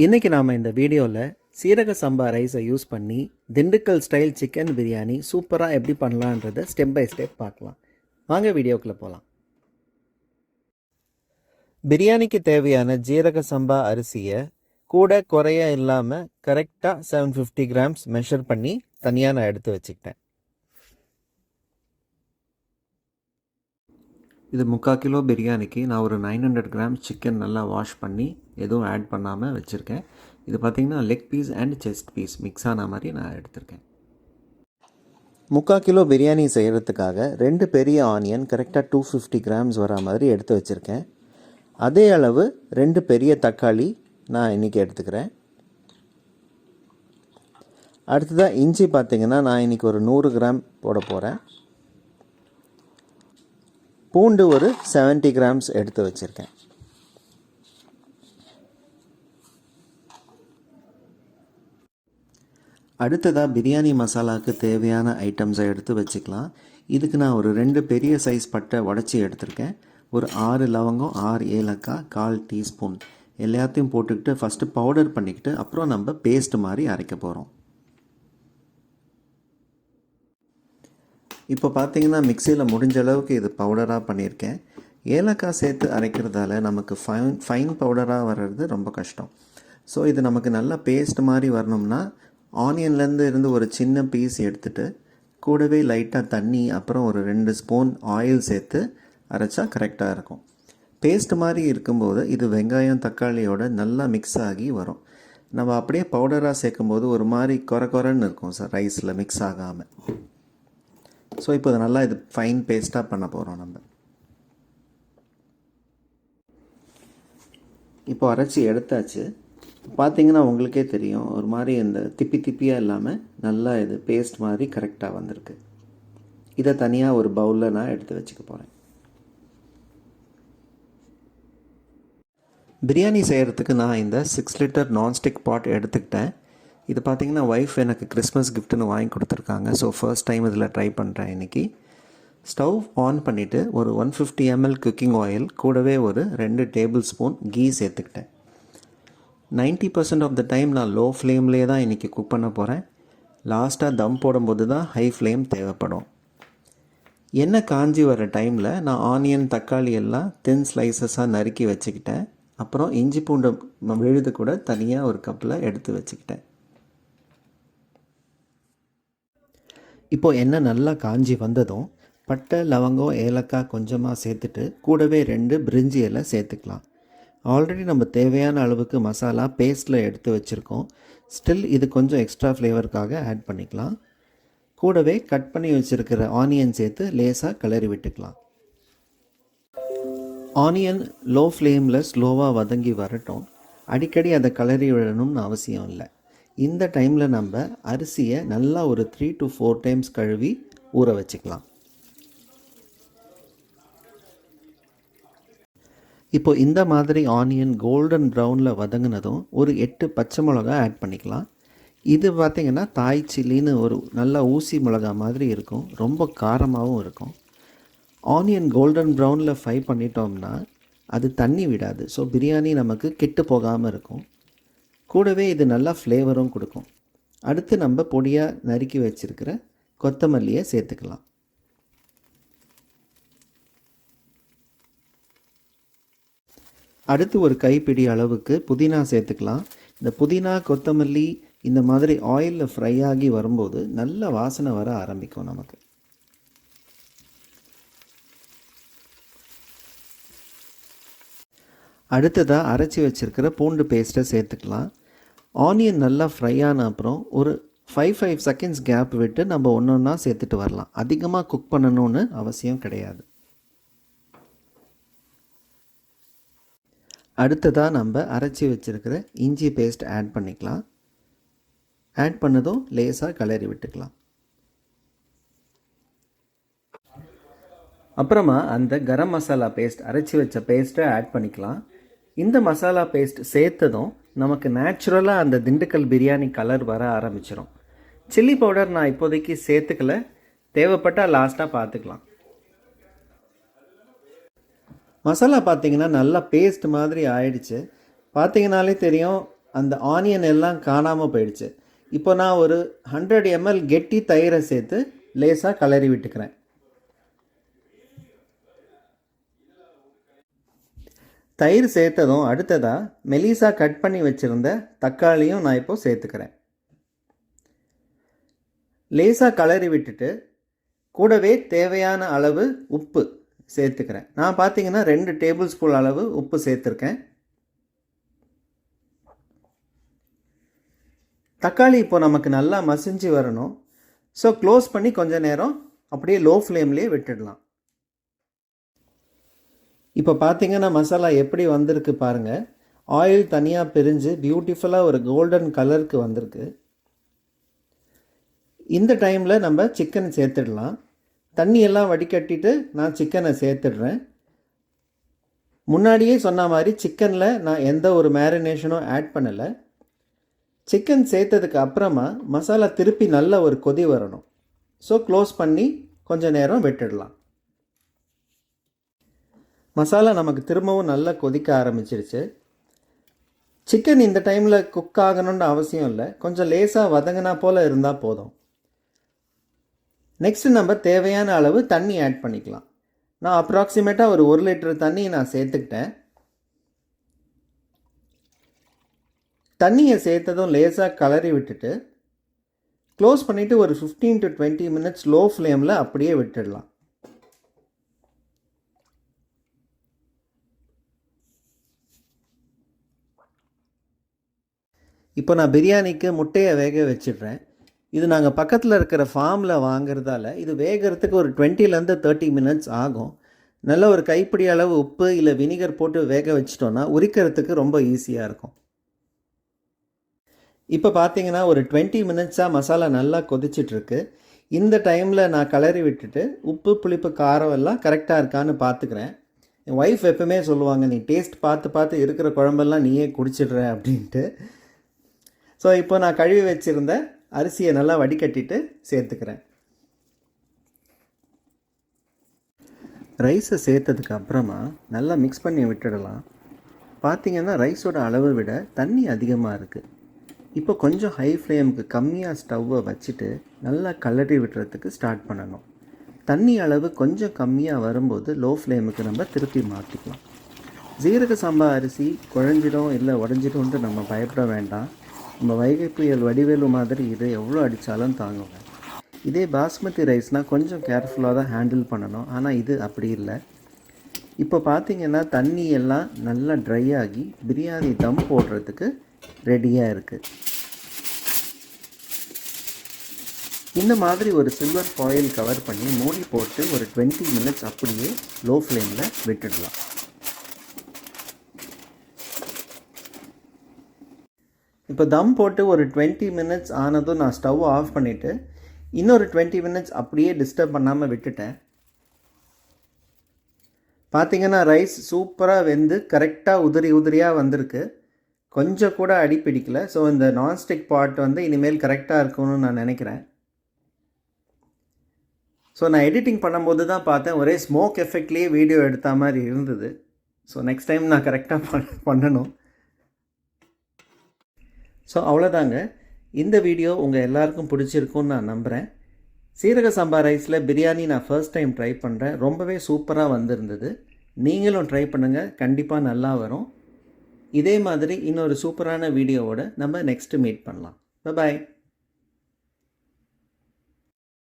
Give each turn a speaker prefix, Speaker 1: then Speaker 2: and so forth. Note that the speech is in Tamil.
Speaker 1: இன்றைக்கி நாம் இந்த வீடியோவில் சீரக சம்பா ரைஸை யூஸ் பண்ணி திண்டுக்கல் ஸ்டைல் சிக்கன் பிரியாணி சூப்பராக எப்படி பண்ணலான்றதை ஸ்டெப் பை ஸ்டெப் பார்க்கலாம். வாங்க வீடியோக்குள்ளே போகலாம். பிரியாணிக்கு தேவையான ஜீரக சம்பா அரிசியை கூட குறைய இல்லாமல் கரெக்டாக 750 கிராம்ஸ் மெஷர் பண்ணி தனியாக நான் எடுத்து வச்சுக்கிட்டேன். இது 3/4 கிலோ பிரியாணிக்கு நான் ஒரு 900 கிராம்ஸ் சிக்கன் நல்லா வாஷ் பண்ணி எதுவும் ஆட் பண்ணாமல் வச்சுருக்கேன். இது பார்த்திங்கன்னா leg piece and chest piece mix ஆன மாதிரி நான் எடுத்திருக்கேன். 3/4 கிலோ பிரியாணி செய்கிறதுக்காக 2 பெரிய ஆனியன் கரெக்டாக 250 கிராம்ஸ் வர மாதிரி எடுத்து வச்சுருக்கேன். அதே அளவு 2 பெரிய தக்காளி நான் இன்றைக்கி எடுத்துக்கிறேன். அடுத்ததாக இஞ்சி பார்த்திங்கன்னா நான் இன்றைக்கி ஒரு 100 கிராம் போட போகிறேன். பூண்டு ஒரு 70 கிராம்ஸ் எடுத்து வச்சுருக்கேன். அடுத்ததாக பிரியாணி மசாலாவுக்கு தேவையான ஐட்டம்ஸை எடுத்து வச்சுக்கலாம். இதுக்கு நான் ஒரு 2 பெரிய சைஸ் பட்டை உடச்சி எடுத்திருக்கேன். ஒரு 6 லவங்கம், 6 ஏலக்காய், 1/4 டீஸ்பூன் எல்லாத்தையும் போட்டுக்கிட்டு ஃபஸ்ட்டு பவுடர் பண்ணிக்கிட்டு அப்புறம் நம்ம பேஸ்ட் மாதிரி அரைக்க போகிறோம். இப்போ பார்த்தீங்கன்னா மிக்சியில் முடிஞ்ச அளவுக்கு இது பவுடராக பண்ணியிருக்கேன். ஏலக்காய் சேர்த்து அரைக்கிறதால நமக்கு ஃபைன் பவுடராக வர்றது ரொம்ப கஷ்டம். ஸோ இது நமக்கு நல்லா பேஸ்ட் மாதிரி வரணும்னா ஆனியன்லேருந்து ஒரு சின்ன பீஸ் எடுத்துகிட்டு கூடவே லைட்டாக தண்ணி அப்புறம் ஒரு 2 ஸ்பூன் ஆயில் சேர்த்து அரைச்சா கரெக்டாக இருக்கும். பேஸ்ட் மாதிரி இருக்கும்போது இது வெங்காயம் தக்காளியோட நல்லா மிக்ஸ் ஆகி வரும். நம்ம அப்படியே பவுடராக சேர்க்கும்போது ஒரு மாதிரி குறைன்னு இருக்கும் சார், ரைஸில் மிக்ஸ் ஆகாமல். ஸோ இப்போ நல்லா இது ஃபைன் பேஸ்ட்டாக பண்ண போகிறோம் நம்ம. இப்போ அரைச்சி எடுத்தாச்சு. பார்த்திங்கன்னா உங்களுக்கே தெரியும் ஒரு மாதிரி இந்த திப்பியாக இல்லாமல் நல்லா இது பேஸ்ட் மாதிரி கரெக்டாக வந்திருக்கு. இதை தனியாக ஒரு பவுலில் நான் எடுத்து வச்சுக்க போகிறேன். பிரியாணி செய்கிறதுக்கு நான் இந்த 6 லிட்டர் நான்ஸ்டிக் பாட் எடுத்துக்கிட்டேன். இது பார்த்திங்கன்னா ஒய்ஃப் எனக்கு கிறிஸ்மஸ் கிஃப்ட்டுன்னு வாங்கி கொடுத்துருக்காங்க. ஸோ ஃபர்ஸ்ட் டைம் இதில் ட்ரை பண்ணுறேன் இன்றைக்கி. ஸ்டவ் ஆன் பண்ணிவிட்டு ஒரு 150 ml குக்கிங் ஆயில் கூடவே ஒரு 2 டேபிள் ஸ்பூன் கீ சேர்த்துக்கிட்டேன். 90% ஆஃப் த டைம் நான் லோ ஃப்ளேம்லேயே தான் இன்றைக்கி குக் பண்ண போகிறேன். லாஸ்ட்டாக தம் போடும்போது தான் ஹை ஃப்ளேம் தேவைப்படும். எண்ணெய் காஞ்சி வர டைமில் நான் ஆனியன் தக்காளி எல்லாம் தின் ஸ்லைசஸாக நறுக்கி வச்சுக்கிட்டேன். அப்புறம் இஞ்சி பூண்டு விழுது கூட தனியாக ஒரு கப்பில் எடுத்து வச்சுக்கிட்டேன். இப்போது எண்ணெய் நல்லா காஞ்சி வந்ததும் பட்டை லவங்கம் ஏலக்காய் கொஞ்சமாக சேர்த்துட்டு கூடவே 2 பிரிஞ்சி இலை சேர்த்துக்கலாம். ஆல்ரெடி நம்ம தேவையான அளவுக்கு மசாலா பேஸ்ட்டில் எடுத்து வச்சுருக்கோம். ஸ்டில் இது கொஞ்சம் எக்ஸ்ட்ரா ஃப்ளேவருக்காக ஆட் பண்ணிக்கலாம். கூடவே கட் பண்ணி வச்சுருக்கிற ஆனியன் சேர்த்து லேசாக கிளறி விட்டுக்கலாம். ஆனியன் லோ ஃப்ளேமில் ஸ்லோவாக வதங்கி வரட்டும். அடிக்கடி அதை கிளறி விடணும்னு அவசியம் இல்லை. இந்த டைமில் நம்ம அரிசியை நல்லா ஒரு 3 to 4 டைம்ஸ் கழுவி ஊற வச்சுக்கலாம். இப்போ இந்த மாதிரி ஆனியன் கோல்டன் ப்ரௌனில் வதங்கினதும் ஒரு 8 பச்சை மிளகா ஆட் பண்ணிக்கலாம். இது பார்த்திங்கன்னா தாய் சில்லின்னு ஒரு நல்ல ஊசி மிளகா மாதிரி இருக்கும், ரொம்ப காரமாகவும் இருக்கும். ஆனியன் கோல்டன் ப்ரௌனில் ஃப்ரை பண்ணிட்டோம்னா அது தண்ணி விடாது. ஸோ பிரியாணி நமக்கு கெட்டு போகாமல் இருக்கும். கூடவே இது நல்லா ஃப்ளேவரும் கொடுக்கும். அடுத்து நம்ம பொடியாக நறுக்கி வச்சுருக்கிற கொத்தமல்லியை சேர்த்துக்கலாம். அடுத்து ஒரு கைப்பிடி அளவுக்கு புதினா சேர்த்துக்கலாம். இந்த புதினா கொத்தமல்லி இந்த மாதிரி ஆயிலில் ஃப்ரை ஆகி வரும்போது நல்ல வாசனை வர ஆரம்பிக்கும் நமக்கு. அடுத்ததாக அரைச்சி வச்சுருக்கிற பூண்டு பேஸ்ட்டை சேர்த்துக்கலாம். ஆனியன் நல்லா ஃப்ரை ஆன அப்புறம் ஒரு 5 செகண்ட்ஸ் கேப் விட்டு நம்ம ஒன்றா சேர்த்துட்டு வரலாம். அதிகமாக குக் பண்ணணும்னு அவசியம் கிடையாது. அடுத்ததாக நம்ம அரைச்சி வச்சுருக்கிற இஞ்சி பேஸ்ட் ஆட் பண்ணிக்கலாம். ஆட் பண்ணதும் லேசாக கிளறி விட்டுக்கலாம். அப்புறமா அந்த கரம் மசாலா பேஸ்ட் அரைச்சி வச்ச பேஸ்ட்டை ஆட் பண்ணிக்கலாம். இந்த மசாலா பேஸ்ட் சேர்த்ததும் நமக்கு நேச்சுரலாக அந்த திண்டுக்கல் பிரியாணி கலர் வர ஆரம்பிச்சிடும். சில்லி பவுடர் நான் இப்போதைக்கு சேர்த்துக்கல, தேவைப்பட்டால் லாஸ்ட்டாக பார்த்துக்கலாம். மசாலா பார்த்திங்கன்னா நல்லா பேஸ்ட் மாதிரி ஆயிடுச்சு. பார்த்திங்கனாலே தெரியும் அந்த ஆனியன் எல்லாம் காணாமல் போயிடுச்சு. இப்போ நான் ஒரு 100 ml கெட்டி தயிரை சேர்த்து லேசாக கலரி விட்டுக்கிறேன். தயிர் சேர்த்ததும் அடுத்ததாக மெலிசாக கட் பண்ணி வச்சுருந்த தக்காளியும் நான் இப்போ சேர்த்துக்கிறேன். லேசாக கலரி விட்டுட்டு கூடவே தேவையான அளவு உப்பு சேர்த்துக்கிறேன். நான் பார்த்தீங்கன்னா 2 டேபிள் ஸ்பூன் அளவு உப்பு சேர்த்துருக்கேன். தக்காளி இப்போ நமக்கு நல்லா மசிஞ்சு வரணும். ஸோ க்ளோஸ் பண்ணி கொஞ்சம் நேரம் அப்படியே லோ ஃப்ளேம்லேயே விட்டுடலாம். இப்போ பார்த்தீங்கன்னா மசாலா எப்படி வந்திருக்கு பாருங்கள். ஆயில் தனியாக பிரிஞ்சு பியூட்டிஃபுல்லாக ஒரு கோல்டன் கலருக்கு வந்திருக்கு. இந்த டைமில் நம்ம சிக்கன் சேர்த்துடலாம். தண்ணியெல்லாம் வடிகட்டிட்டு நான் சிக்கனை சேர்த்துடுறேன். முன்னாடியே சொன்ன மாதிரி சிக்கனில் நான் எந்த ஒரு மேரினேஷனும் ஆட் பண்ணலை. சிக்கன் சேர்த்ததுக்கு அப்புறமா மசாலா திருப்பி நல்ல ஒரு கொதி வரணும். ஸோ க்ளோஸ் பண்ணி கொஞ்சம் நேரம் விட்டுடலாம். மசாலா நமக்கு திரும்பவும் நல்லா கொதிக்க ஆரம்பிச்சிருச்சு. சிக்கன் இந்த டைமில் குக் ஆகணுன்ற அவசியம் இல்லை. கொஞ்சம் லேசாக வதங்கினா போல் இருந்தால் போதும். நெக்ஸ்ட்டு நம்ம தேவையான அளவு தண்ணி ஆட் பண்ணிக்கலாம். நான் அப்ராக்சிமேட்டாக ஒரு 1 லிட்டர் தண்ணி நான் சேர்த்துக்கிட்டேன். தண்ணியை சேர்த்ததும் லேசாக கலரி விட்டுட்டு க்ளோஸ் பண்ணிவிட்டு ஒரு 15 to 20 மினிட்ஸ் லோ ஃப்ளேமில் அப்படியே விட்டுடலாம். இப்போ நான் பிரியாணிக்கு முட்டையை வேக வச்சிடுறேன். இது நாங்கள் பக்கத்தில் இருக்கிற ஃபார்மில் வாங்குறதால இது வேகிறதுக்கு ஒரு 20 to 30 மினிட்ஸ் ஆகும். நல்ல ஒரு கைப்பிடி அளவு உப்பு இல்லை வினிகர் போட்டு வேக வச்சிட்டோன்னா உரிக்கிறதுக்கு ரொம்ப ஈஸியாக இருக்கும். இப்போ பார்த்தீங்கன்னா ஒரு 20 மினிட்ஸாக மசாலா நல்லா கொதிச்சிட்ருக்கு. இந்த டைமில் நான் கலரி விட்டுட்டு உப்பு புளிப்பு காரம் எல்லாம் கரெக்டாக இருக்கான்னு பார்த்துக்கிறேன். என் ஒய்ஃப் எப்பவுமே சொல்லுவாங்க, நீ டேஸ்ட் பார்த்து இருக்கிற குழம்பெல்லாம் நீயே குடிச்சிடுற அப்படின்ட்டு. ஸோ இப்போ நான் கழுவி வச்சுருந்த அரிசியை நல்லா வடிகட்டிட்டு சேர்த்துக்கிறேன். ரைஸை சேர்த்ததுக்கு அப்புறமா நல்லா மிக்ஸ் பண்ணி விட்டுடலாம். பார்த்திங்கன்னா ரைஸோட அளவை விட தண்ணி அதிகமாக இருக்குது. இப்போ கொஞ்சம் ஹை ஃப்ளேமுக்கு கம்மியாக ஸ்டவ்வை வச்சுட்டு நல்லா கலரி விட்டுறதுக்கு ஸ்டார்ட் பண்ணணும். தண்ணி அளவு கொஞ்சம் கம்மியாக வரும்போது லோ ஃப்ளேமுக்கு நம்ம திருப்பி மாற்றிக்கலாம். ஜீரக சம்பா அரிசி குழஞ்சிடும் இல்லை உடஞ்சிடும்ன்ட்டு நம்ம பயப்பட வேண்டாம். நம்ம வைகை புயல் வடிவேலு மாதிரி இது எவ்வளோ அடித்தாலும் தாங்குங்க. இதே பாஸ்மதி ரைஸ்னால் கொஞ்சம் கேர்ஃபுல்லாக தான் ஹேண்டில் பண்ணணும். ஆனால் இது அப்படி இல்லை. இப்போ பார்த்திங்கன்னா தண்ணி எல்லாம் நல்லா ட்ரை ஆகி பிரியாணி தம் போடுறதுக்கு ரெடியாக இருக்குது. இந்த மாதிரி ஒரு சில்வர் ஃபாயில் கவர் பண்ணி மூடி போட்டு ஒரு 20 மினிட்ஸ் அப்படியே லோ ஃப்ளேமில் விட்டுடலாம். இப்போ தம் போட்டு ஒரு 20 மினிட்ஸ் ஆனதும் நான் ஸ்டவ் ஆஃப் பண்ணிவிட்டு இன்னொரு 20 மினிட்ஸ் அப்படியே டிஸ்டர்ப் பண்ணாமல் விட்டுட்டேன். பார்த்திங்கன்னா ரைஸ் சூப்பராக வெந்து கரெக்டாக உதிரியாக வந்திருக்கு. கொஞ்சம் கூட அடி பிடிக்கல. ஸோ இந்த நான்ஸ்டிக் பாட் இனிமேல் கரெக்டாக இருக்கும்னு நான் நினைக்கிறேன். ஸோ நான் எடிட்டிங் பண்ணும்போது தான் பார்த்தேன், ஒரே ஸ்மோக் எஃபெக்ட்லேயே வீடியோ எடுத்த மாதிரி இருந்தது. ஸோ நெக்ஸ்ட் டைம் நான் கரெக்டாக பண்ணணும். ஸோ அவ்வளோதாங்க. இந்த வீடியோ உங்கள் எல்லாருக்கும் பிடிச்சிருக்குன்னு நான் நம்புகிறேன். சீரக சம்பா ரைஸில் பிரியாணி நான் ஃபர்ஸ்ட் டைம் ட்ரை பண்ணுறேன். ரொம்பவே சூப்பராக வந்திருந்தது. நீங்களும் ட்ரை பண்ணுங்கள், கண்டிப்பாக நல்லா வரும். இதே மாதிரி இன்னொரு சூப்பரான வீடியோவோட நம்ம நெக்ஸ்ட்டு மீட் பண்ணலாம். பாய்.